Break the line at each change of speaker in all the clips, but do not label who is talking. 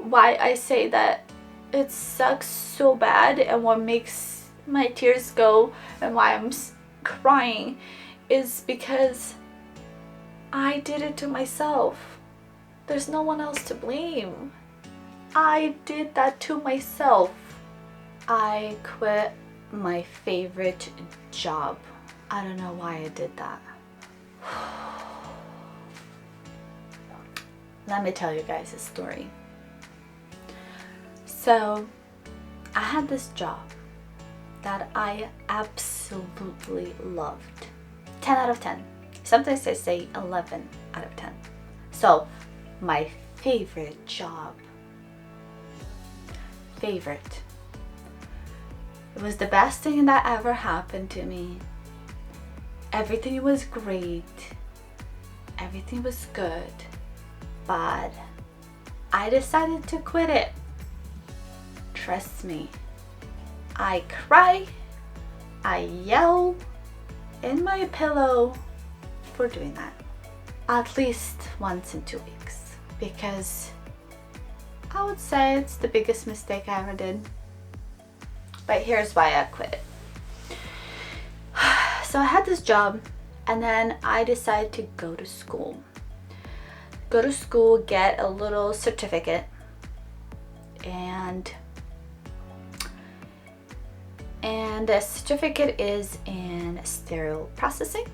why I say that it sucks so bad, and what makes my tears go and why I'm crying is because I did it to myself. There's no one else to blame. I did that to myself. I quit my favorite job. I don't know why I did that. Let me tell you guys a story. So, I had this job that I absolutely loved. 10 out of 10. Sometimes I say 11 out of 10. So, my favorite job. Favorite. It was the best thing that ever happened to me. Everything was great. Everything was good. But I decided to quit it. Trust me. I cry. I yell in my pillow for doing that. At least once in 2 weeks. Because I would say it's the biggest mistake I ever did. But here's why I quit it. So I had this job, and then I decided to go to school. Go to school, get a little certificate, and the certificate is in sterile processing.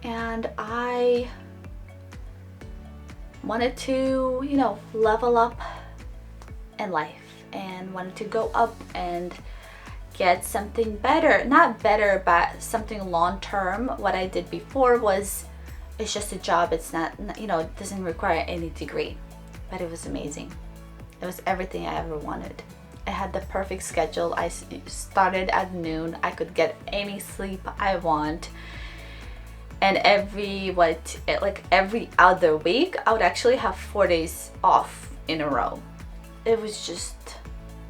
And I wanted to, level up in life and wanted to go up and get something better. Not better, but something long term. What I did before was, it's just a job. It's not, it doesn't require any degree, but it was amazing. It was everything I ever wanted. I had the perfect schedule. I started at noon. I could get any sleep I want. And every other week, I would actually have 4 days off in a row. It was just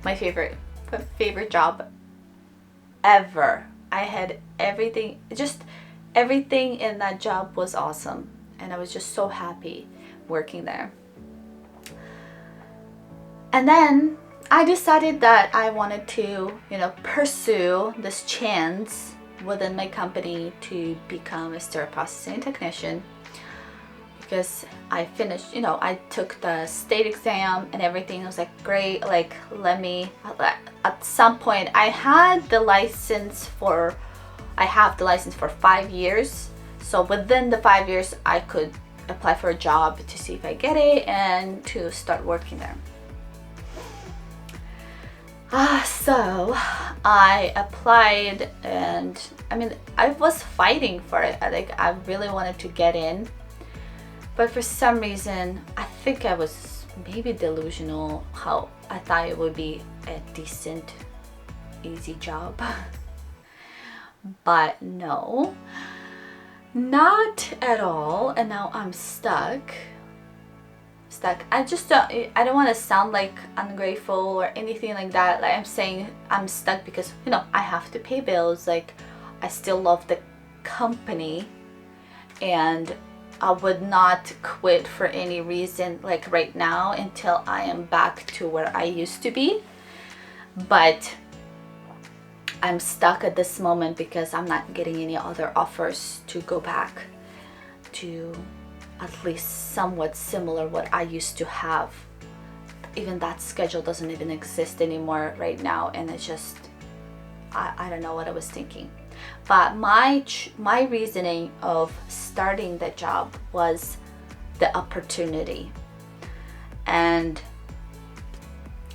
my favorite job ever. I had everything, just everything in that job was awesome. And I was just so happy working there. And then I decided that I wanted to, pursue this chance within my company to become a sterile processing technician, because I finished, I took the state exam and everything. I was like, great, at some point I have the license for 5 years. So within the 5 years, I could apply for a job to see if I get it and to start working there. So I applied, and I was fighting for it. I really wanted to get in, but for some reason, I think I was maybe delusional how I thought it would be a decent, easy job. But no, not at all. And now I'm stuck. I don't want to sound like ungrateful or anything like that. I'm saying I'm stuck because I have to pay bills. I still love the company, and I would not quit for any reason right now until I am back to where I used to be. But I'm stuck at this moment because I'm not getting any other offers to go back to at least somewhat similar what I used to have. Even that schedule doesn't even exist anymore right now, and it's just I don't know what I was thinking. But my reasoning of starting the job was the opportunity. And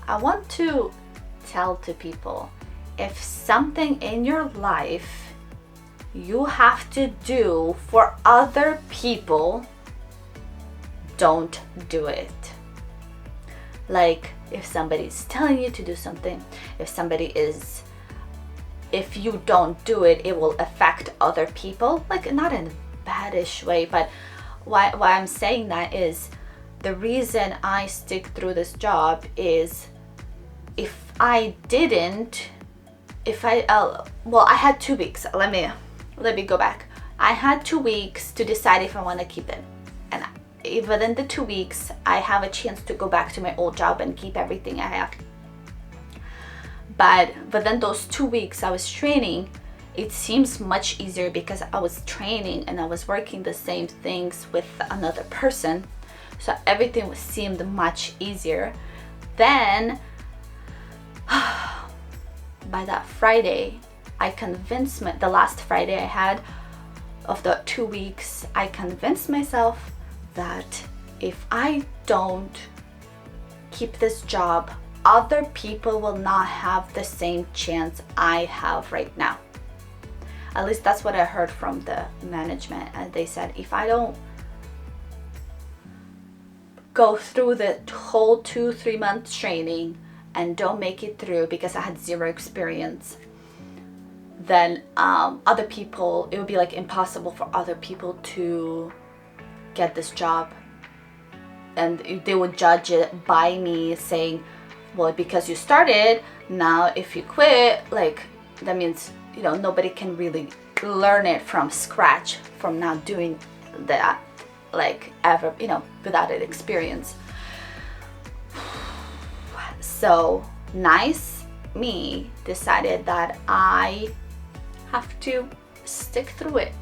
I want to tell to people, if something in your life you have to do for other people, don't do it. If somebody's telling you to do something, if you don't do it, it will affect other people. Not in a badish way, but why I'm saying that is, the reason I stick through this job is, I had 2 weeks. Let me go back. I had 2 weeks to decide if I want to keep it, and within the 2 weeks, I have a chance to go back to my old job and keep everything I have. But within those 2 weeks I was training, it seems much easier because I was training and I was working the same things with another person. So everything seemed much easier. Then by that Friday, I convinced the last Friday I had of the 2 weeks, I convinced myself that if I don't keep this job, other people will not have the same chance I have right now. At least that's what I heard from the management. And they said, if I don't go through the whole 2-3 month training and don't make it through because I had zero experience, then other people, it would be like impossible for other people to get this job. And they would judge it by me saying, well, because you started, now if you quit, like that means, you know, nobody can really learn it from scratch from not doing that, like ever, you know, without an experience. So nice me decided that I have to stick through it.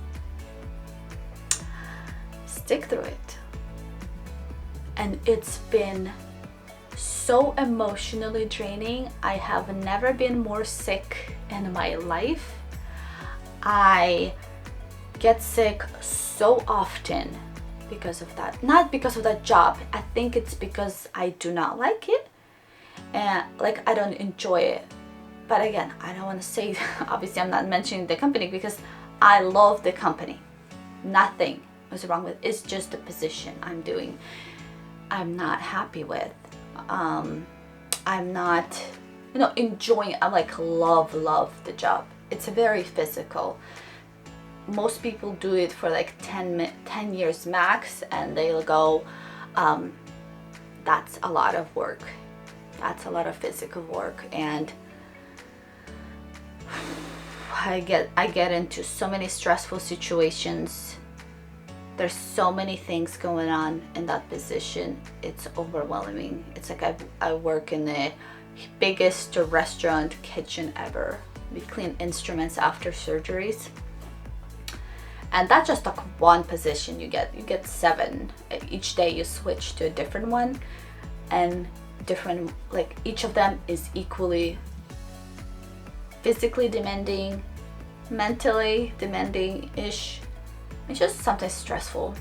And it's been so emotionally draining. I have never been more sick in my life. I get sick so often because of that. Not because of that job. I think it's because I do not like it and like I don't enjoy it. But again, I don't want to say, obviously I'm not mentioning the company because I love the company. Nothing was wrong with it. It's just the position I'm doing. I'm not happy with. I'm not, you know, enjoying. I like love the job. It's very physical. Most people do it for like 10 years max, and they'll go, that's a lot of work. That's a lot of physical work, and I get into so many stressful situations. There's so many things going on in that position. It's overwhelming. It's like I work in the biggest restaurant kitchen ever. We clean instruments after surgeries. And that's just like one position. You get 7. Each day you switch to a different one, and different, like each of them is equally physically demanding, mentally demanding-ish. It's just sometimes stressful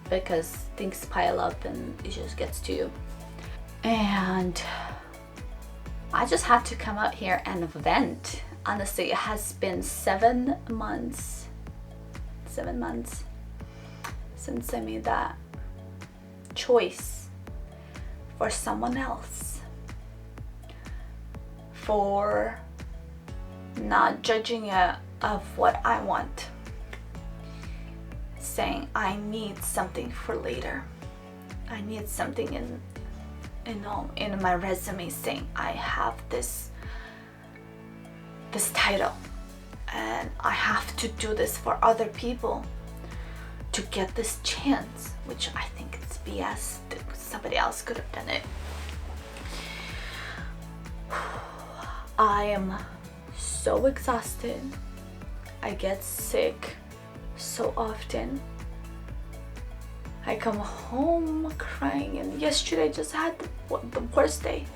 because things pile up and it just gets to you. And I just had to come out here and vent. Honestly, it has been 7 months since I made that choice for someone else, for not judging it of what I want, saying I need something for later. I need something in my resume saying I have this title and I have to do this for other people to get this chance, which I think it's BS. Somebody else could have done it. I am so exhausted. I get sick so often. I come home crying, and yesterday I just had the worst day.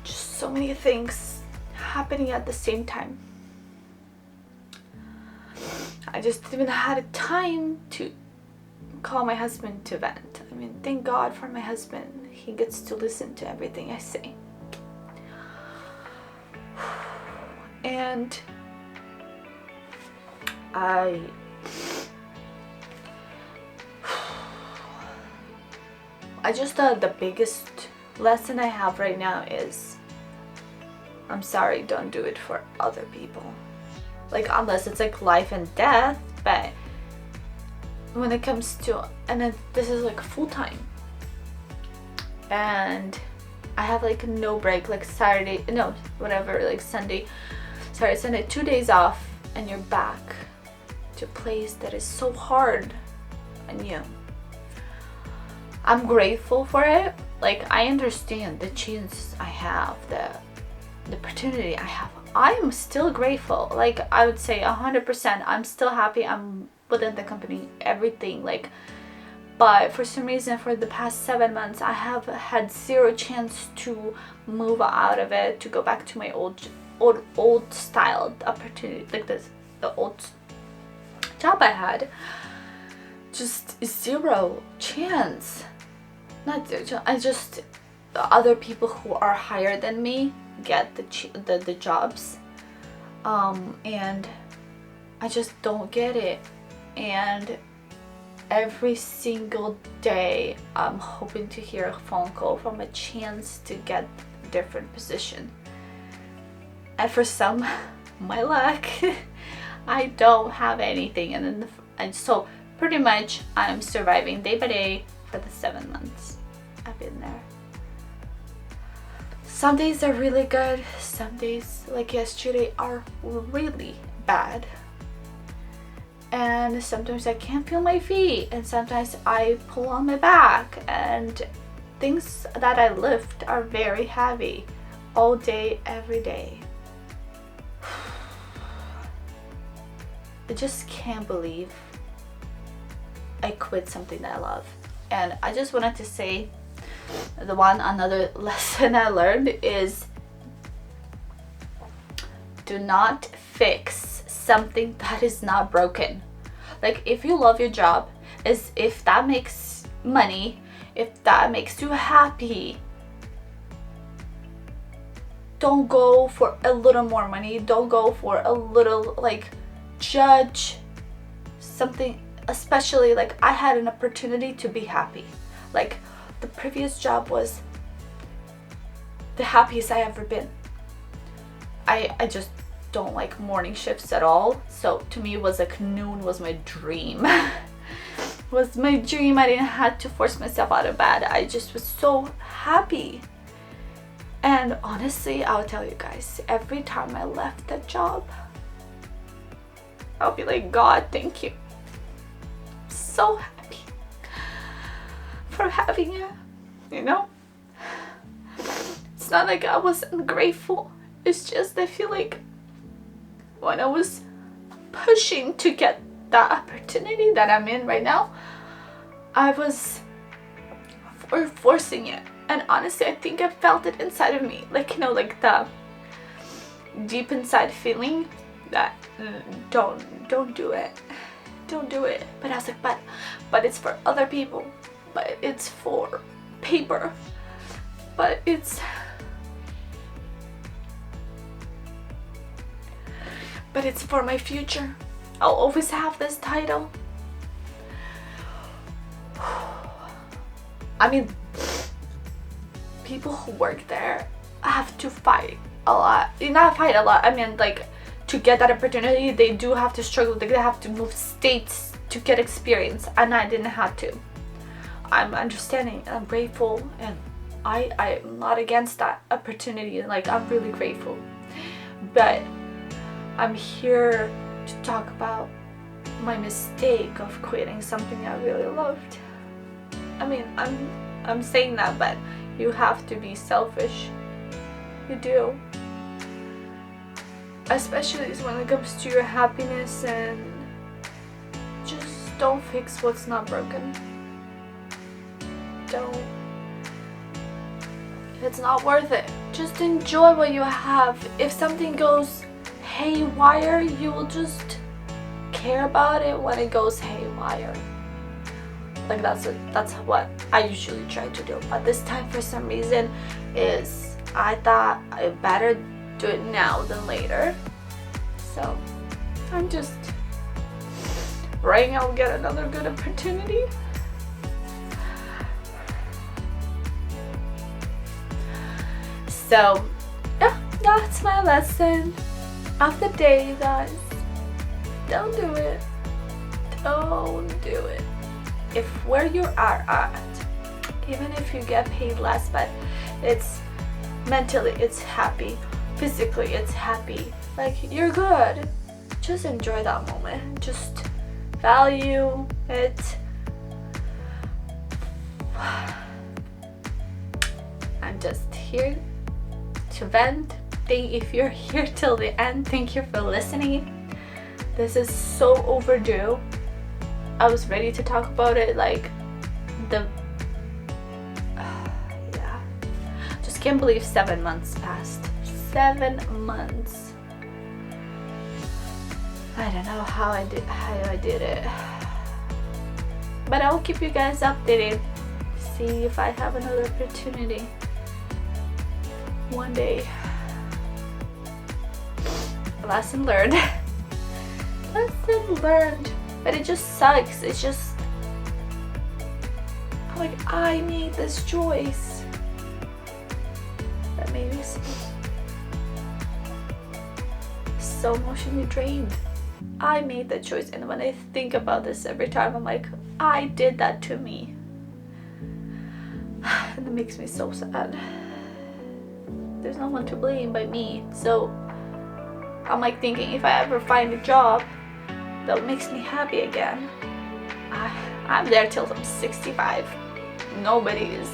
Just so many things happening at the same time. I just didn't have time to call my husband to vent. I mean, thank God for my husband. He gets to listen to everything I say. And I just thought the biggest lesson I have right now is, I'm sorry, don't do it for other people. Like, unless it's like life and death, but when it comes to, and then this is like full time, and I have like no break, like Saturday, no, whatever, like Sunday, Saturday, Sunday, 2 days off, and you're back to a place that is so hard on you. I'm grateful for it. Like, I understand the chance I have, the opportunity I have. I'm still grateful. Like, I would say 100%. I'm still happy. I'm within the company, everything. Like, but for some reason, for the past 7 months, I have had zero chance to move out of it, to go back to my old styled opportunity, like the old job I had. Just zero chance. Not zero chance. I just, the other people who are higher than me get the jobs, and I just don't get it. And every single day I'm hoping to hear a phone call from a chance to get a different position, and for some my luck I don't have anything, and so pretty much I'm surviving day by day for the 7 months I've been there. Some days are really good, some days like yesterday are really bad, and sometimes I can't feel my feet, and sometimes I pull on my back, and things that I lift are very heavy all day, every day. I just can't believe I quit something that I love. And I just wanted to say, another lesson I learned is, do not fix something that is not broken. Like, if you love your job, if that makes money, if that makes you happy, don't go for a little more money, don't go for a little, like, judge something. Especially, like, I had an opportunity to be happy. Like, the previous job was the happiest I ever been. I just don't like morning shifts at all, so to me it was like noon was my dream. Was my dream. I didn't have to force myself out of bed. I just was so happy. And honestly, I'll tell you guys, every time I left that job, I'll be like, God, thank you. So happy for having it, you know? It's not like I was ungrateful. It's just I feel like when I was pushing to get that opportunity that I'm in right now, I was forcing it. And honestly, I think I felt it inside of me. Like, you know, like the deep inside feeling that don't do it. Don't do it. But I was like, but it's for other people. But it's for paper. But it's for my future. I'll always have this title. I mean, people who work there have to fight a lot. Not fight a lot, I mean, like, to get that opportunity, they do have to struggle. They have to move states to get experience, and I didn't have to. I'm understanding, I'm grateful, and I'm not against that opportunity. Like, I'm really grateful. But I'm here to talk about my mistake of quitting something I really loved. I mean, I'm saying that, but you have to be selfish. You do. Especially when it comes to your happiness, and just don't fix what's not broken. Don't. It's not worth it. Just enjoy what you have. If something goes haywire, you will just care about it when it goes haywire. Like, that's what I usually try to do. But this time, for some reason, I thought I better do it now than later. So I'm just praying I'll get another good opportunity. So yeah, that's my lesson of the day, guys. Don't do it. Don't do it. If where you are at, even if you get paid less, but it's mentally it's happy, physically it's happy, like, you're good, just enjoy that moment. Just value it. I'm just here to vent. If you're here till the end, thank you for listening. This is so overdue. I was ready to talk about it, like yeah, just can't believe 7 months passed. 7 months. I don't know how I did it, but I'll keep you guys updated, see if I have another opportunity one day. Lesson learned. Lesson learned. But it just sucks. It's just, I'm like, I made this choice that made me so emotionally drained. I made that choice, and when I think about this every time, I'm like, I did that to me. And it makes me so sad. There's no one to blame but me. So I'm like thinking, if I ever find a job that makes me happy again, I'm there till I'm 65. Nobody is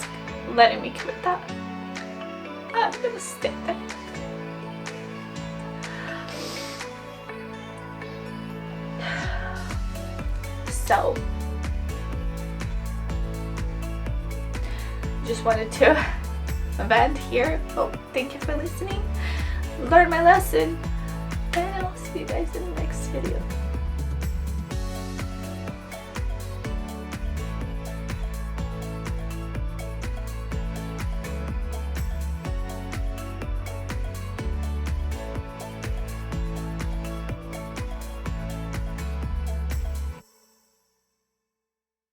letting me quit that. I'm gonna stay there. So, just wanted to vent here. Oh, thank you for listening. Learn my lesson. And I'll see you guys in the next video.